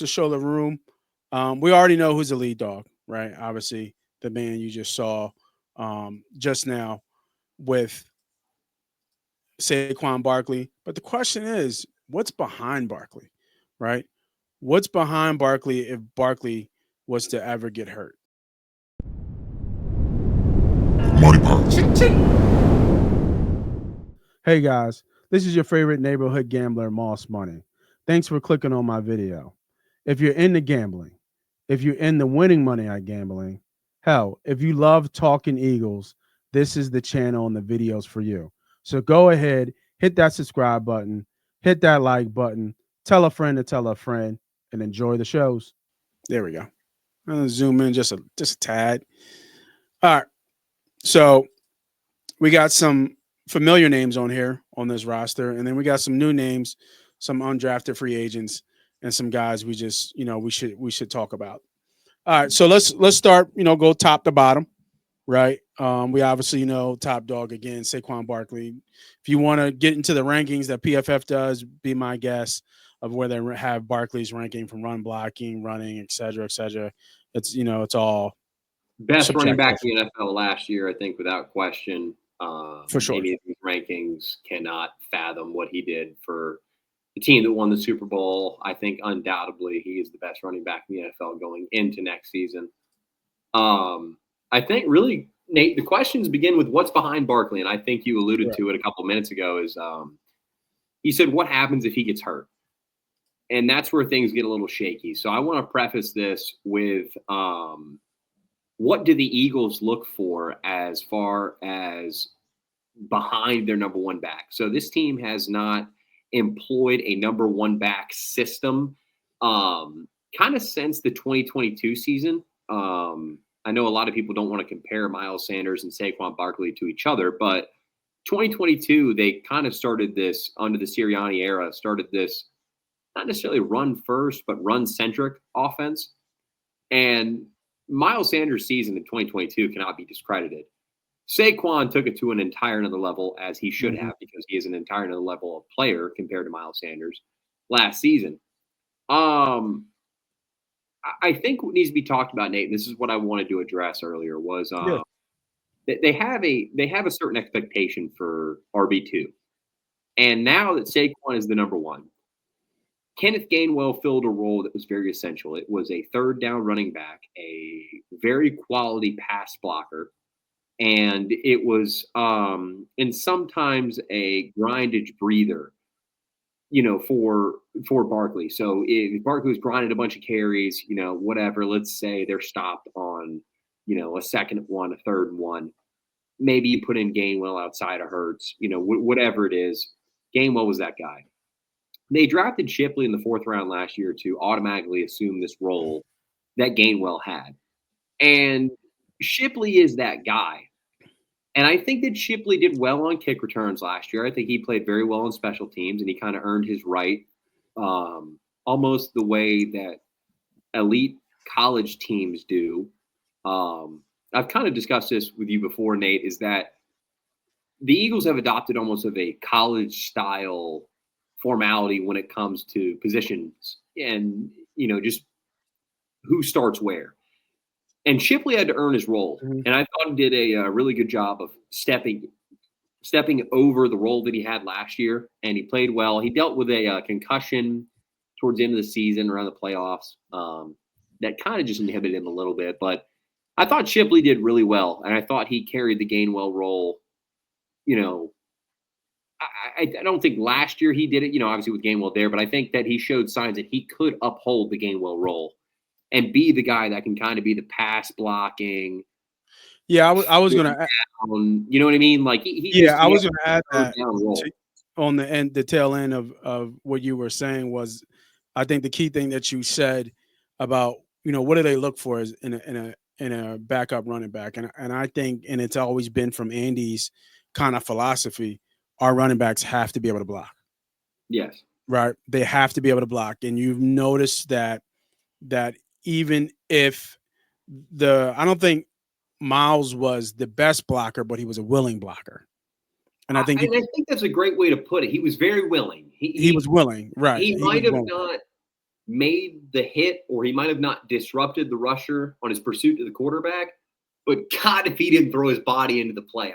to show the room. We already know who's the lead dog, right? Obviously, the man you just saw just now with Saquon Barkley. But the question is, what's behind Barkley, right? What's behind Barkley if Barkley was to ever get hurt? Money Pots. Hey guys, this is your favorite neighborhood gambler, Moss Money. Thanks for clicking on my video. If you're into gambling, if you're into winning money at gambling, hell, if you love talking Eagles, this is the channel and the videos for you. So go ahead, hit that subscribe button, hit that like button, tell a friend to tell a friend, and enjoy the shows. There we go. I'm gonna zoom in just a tad. All right. So we got some familiar names on here on this roster, and then we got some new names, some undrafted free agents, and some guys we just we should talk about. All right, so let's start. Go top to bottom, right? We obviously know top dog again, Saquon Barkley. If you want to get into the rankings that PFF does, be my guest of where they have Barkley's ranking from run blocking, running, et cetera, et cetera. It's all Best running back subjective. in the NFL last year, I think, without question. For sure. Any of these rankings cannot fathom what he did for the team that won the Super Bowl. I think undoubtedly he is the best running back in the NFL going into next season. I think really, Nate, the questions begin with what's behind Barkley, and I think you alluded to it a couple of minutes ago. Is you said what happens if he gets hurt, and that's where things get a little shaky. So I want to preface this with what do the Eagles look for as far as behind their number one back? So this team has not employed a number one back system kind of since the 2022 season. I know a lot of people don't want to compare Miles Sanders and Saquon Barkley to each other, but 2022, they kind of started this under the Sirianni era, started this not necessarily run first, but run centric offense. And Miles Sanders' season in 2022 cannot be discredited. Saquon took it to an entire another level, as he should have, because he is an entire another level of player compared to Miles Sanders last season. I think what needs to be talked about, Nate, and this is what I wanted to address earlier, was they have a certain expectation for RB2. And now that Saquon is the number one, Kenneth Gainwell filled a role that was very essential. It was a third down running back, a very quality pass blocker, and it was and sometimes a grindage breather, for Barkley. So if Barkley was grinding a bunch of carries, whatever, let's say they're stopped on, a second and one, a third and one, maybe you put in Gainwell outside of Hurts, whatever it is, Gainwell was that guy. They drafted Shipley in the fourth round last year to automatically assume this role that Gainwell had. And Shipley is that guy. And I think that Shipley did well on kick returns last year. I think he played very well on special teams, and he kind of earned his right almost the way that elite college teams do. I've kind of discussed this with you before, Nate, is that the Eagles have adopted almost of a college-style formality when it comes to positions and, just who starts where. And Shipley had to earn his role. And I thought he did a really good job of stepping over the role that he had last year. And he played well. He dealt with a concussion towards the end of the season around the playoffs that kind of just inhibited him a little bit. But I thought Shipley did really well. And I thought he carried the Gainwell role. I don't think last year he did it, obviously with Gainwell there. But I think that he showed signs that he could uphold the Gainwell role and be the guy that can kind of be the pass blocking. Yeah, I was going to you know what I mean? Like I was going to add that on the tail end of what you were saying was, I think the key thing that you said about, what do they look for is in a backup running back. And I think, and it's always been from Andy's kind of philosophy, our running backs have to be able to block. Yes. Right. They have to be able to block. And you've noticed that even if I don't think Miles was the best blocker, but he was a willing blocker. And I think that's a great way to put it. He was very willing. He was willing, right? He might have not made the hit, or he might have not disrupted the rusher on his pursuit to the quarterback. But God, if he didn't throw his body into the play.